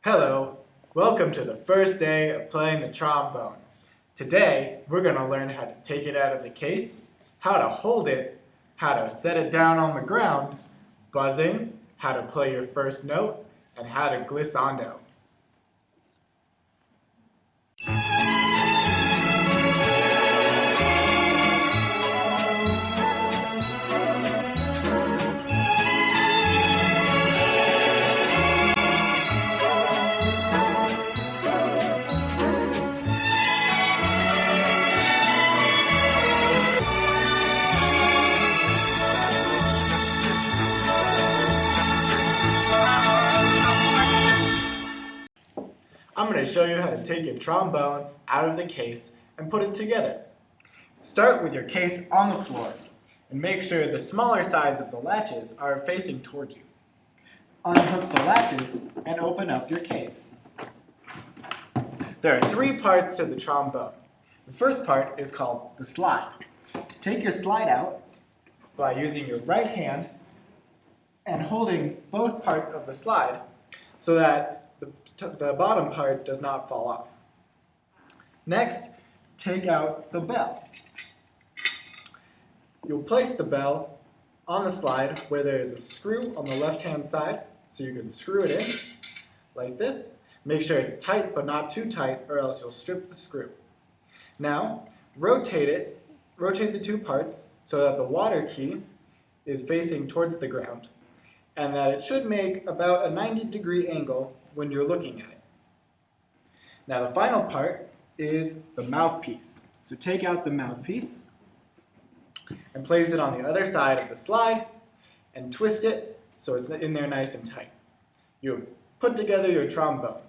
Hello, welcome to the first day of playing the trombone. Today, we're going to learn how to take it out of the case, how to hold it, how to set it down on the ground, buzzing, how to play your first note, and how to glissando. I'm going to show you how to take your trombone out of the case and put it together. Start with your case on the floor and make sure the smaller sides of the latches are facing toward you. Unhook the latches and open up your case. There are three parts to the trombone. The first part is called the slide. Take your slide out by using your right hand and holding both parts of the slide so that the bottom part does not fall off. Next, take out the bell. You'll place the bell on the slide where there is a screw on the left-hand side, so you can screw it in like this. Make sure it's tight but not too tight or else you'll strip the screw. Now, rotate the two parts so that the water key is facing towards the ground and that it should make about a 90-degree angle when you're looking at it. Now the final part is the mouthpiece. So take out the mouthpiece and place it on the other side of the slide and twist it so it's in there nice and tight. You put together your trombone.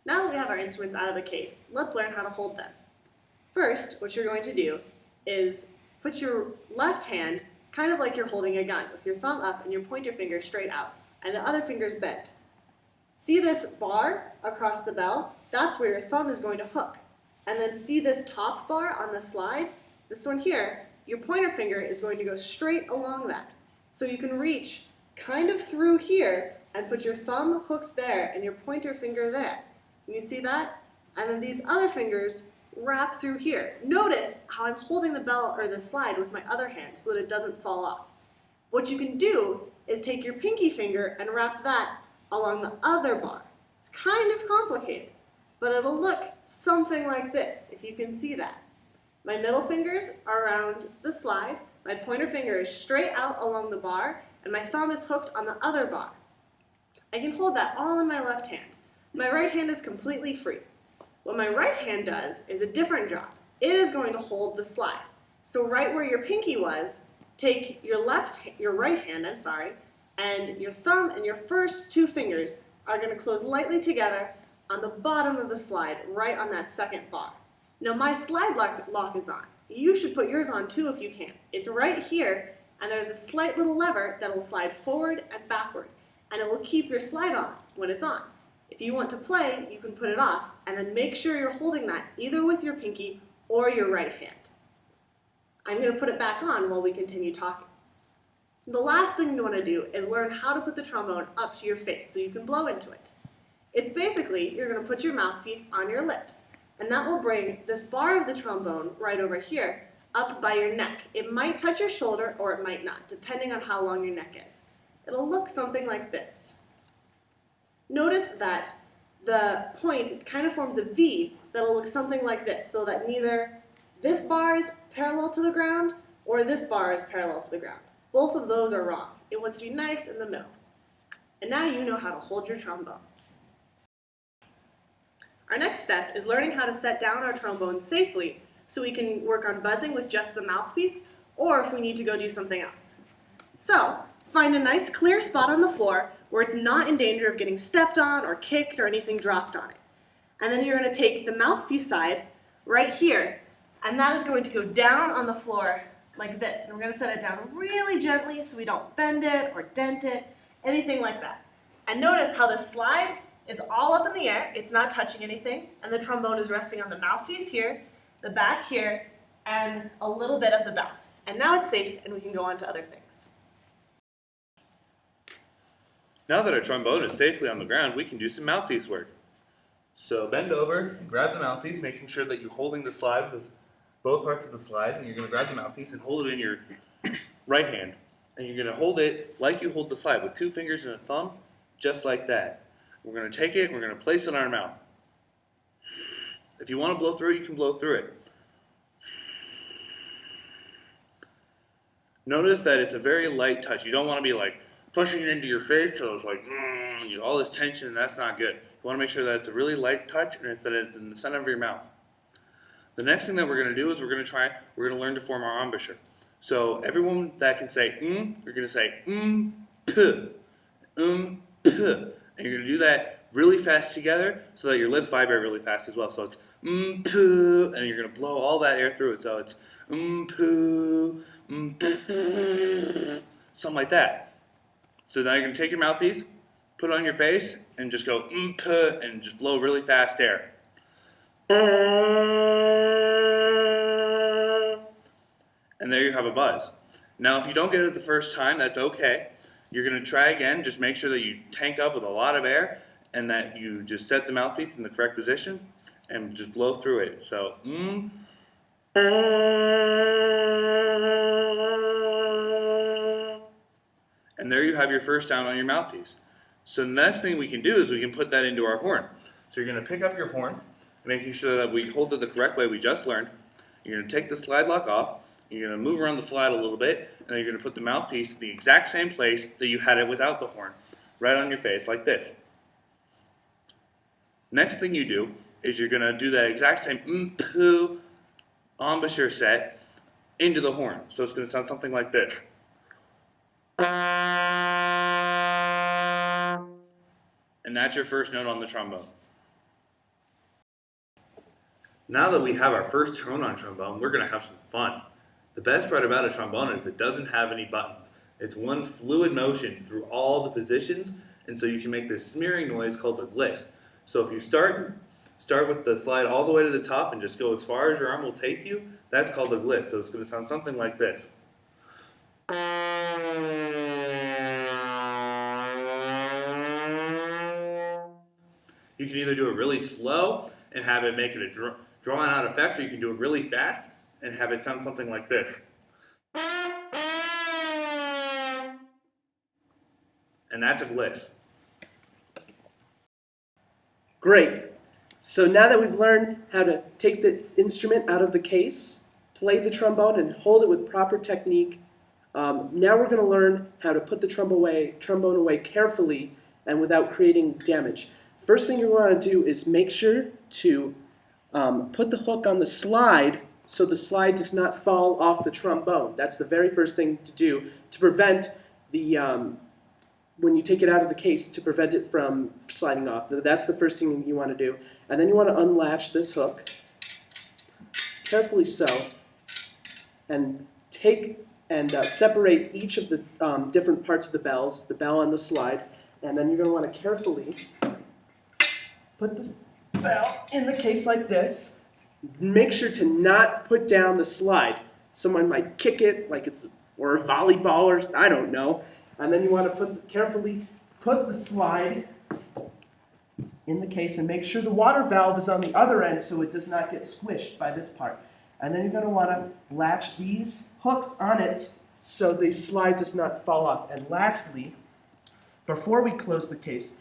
Now that we have our instruments out of the case, let's learn how to hold them. First, what you're going to do is put your left hand kind of like you're holding a gun, with your thumb up and your pointer finger straight out, and the other finger's bent. See this bar across the bell? That's where your thumb is going to hook. And then see this top bar on the slide? This one here, your pointer finger is going to go straight along that. So you can reach kind of through here and put your thumb hooked there and your pointer finger there. You see that? And then these other fingers wrap through here. Notice how I'm holding the bell or the slide with my other hand so that it doesn't fall off. What you can do is take your pinky finger and wrap that along the other bar. It's kind of complicated, but it'll look something like this, if you can see that. My middle fingers are around the slide, my pointer finger is straight out along the bar, and my thumb is hooked on the other bar. I can hold that all in my left hand. My right hand is completely free. What my right hand does is a different job. It is going to hold the slide. So right where your pinky was, take your right hand, and your thumb and your first two fingers are going to close lightly together on the bottom of the slide, right on that second bar. Now my slide lock is on. You should put yours on too if you can. It's right here, and there's a slight little lever that'll slide forward and backward, and it will keep your slide on when it's on. If you want to play, you can put it off, and then make sure you're holding that either with your pinky or your right hand. I'm going to put it back on while we continue talking. The last thing you want to do is learn how to put the trombone up to your face so you can blow into it. It's basically, you're going to put your mouthpiece on your lips, and that will bring this bar of the trombone right over here up by your neck. It might touch your shoulder or it might not, depending on how long your neck is. It'll look something like this. Notice that the point kind of forms a V that'll look something like this, so that neither this bar is parallel to the ground or this bar is parallel to the ground. Both of those are wrong. It wants to be nice in the middle. And now you know how to hold your trombone. Our next step is learning how to set down our trombone safely so we can work on buzzing with just the mouthpiece, or if we need to go do something else. So, find a nice clear spot on the floor where it's not in danger of getting stepped on or kicked or anything dropped on it. And then you're going to take the mouthpiece side right here, and that is going to go down on the floor like this. And we're going to set it down really gently so we don't bend it or dent it, anything like that. And notice how the slide is all up in the air, it's not touching anything, and the trombone is resting on the mouthpiece here, the back here, and a little bit of the bell. And now it's safe and we can go on to other things. Now that our trombone is safely on the ground, we can do some mouthpiece work. So bend over and grab the mouthpiece, making sure that you're holding the slide with both parts of the slide, and you're going to grab the mouthpiece and hold it in your right hand. And you're going to hold it like you hold the slide, with 2 fingers and a thumb, just like that. We're going to take it and we're going to place it in our mouth. If you want to blow through it, you can blow through it. Notice that it's a very light touch. You don't want to be like pushing it into your face so it's like all this tension, and that's not good. You want to make sure that it's a really light touch and that it's in the center of your mouth. The next thing that we're going to do is we're going to learn to form our embouchure. So everyone that can say you're going to say p, p, and you're going to do that really fast together so that your lips vibrate really fast as well. So it's p, and you're going to blow all that air through it. So it's p, something like that. So now you're going to take your mouthpiece, put it on your face, and just go and just blow really fast air. And there you have a buzz. Now if you don't get it the first time, that's okay. You're going to try again. Just make sure that you tank up with a lot of air and that you just set the mouthpiece in the correct position and just blow through it. So and there you have your first sound on your mouthpiece. So the next thing we can do is we can put that into our horn. So you're going to pick up your horn, making sure that we hold it the correct way we just learned. You're going to take the slide lock off, you're going to move around the slide a little bit, and then you're going to put the mouthpiece in the exact same place that you had it without the horn, right on your face like this. Next thing you do is you're going to do that exact same embouchure set into the horn. So it's going to sound something like this. And that's your first note on the trombone. Now that we have our first tone on trombone, we're going to have some fun. The best part about a trombone is it doesn't have any buttons. It's one fluid motion through all the positions, and so you can make this smearing noise called a gliss. So if you start with the slide all the way to the top and just go as far as your arm will take you, that's called a gliss. So it's going to sound something like this. You can either do it really slow and have it make it a drawn out effect, or you can do it really fast and have it sound something like this. And that's a gliss. Great. So now that we've learned how to take the instrument out of the case, play the trombone, and hold it with proper technique, now we're going to learn how to put the trombone away carefully and without creating damage. First thing you want to do is make sure to put the hook on the slide so the slide does not fall off the trombone. That's the very first thing to do to prevent the when you take it out of the case, to prevent it from sliding off. That's the first thing you want to do. And then you want to unlatch this hook, carefully so, and take and separate each of the different parts of the bells, the bell and the slide, and then you're going to want to carefully put this bell in the case like this. Make sure to not put down the slide. Someone might kick it like it's or a volleyball or I don't know. And then you want to carefully put the slide in the case and make sure the water valve is on the other end so it does not get squished by this part. And then you're going to want to latch these hooks on it so the slide does not fall off. And lastly, before we close the case,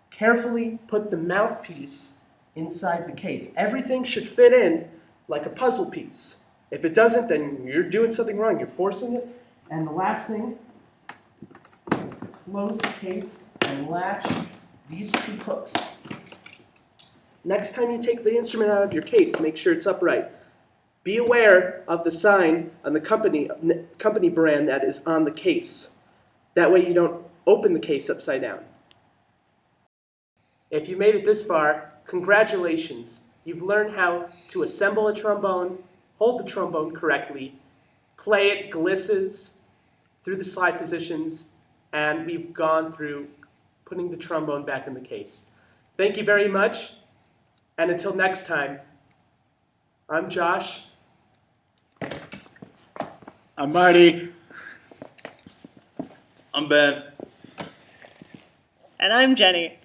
carefully put the mouthpiece inside the case. Everything should fit in like a puzzle piece. If it doesn't, then you're doing something wrong. You're forcing it. And the last thing is to close the case and latch these 2 hooks. Next time you take the instrument out of your case, make sure it's upright. Be aware of the sign on the company brand that is on the case. That way you don't open the case upside down. If you made it this far, congratulations. You've learned how to assemble a trombone, hold the trombone correctly, play it glisses through the slide positions, and we've gone through putting the trombone back in the case. Thank you very much, and until next time, I'm Josh. I'm Marty. I'm Ben. And I'm Jenny.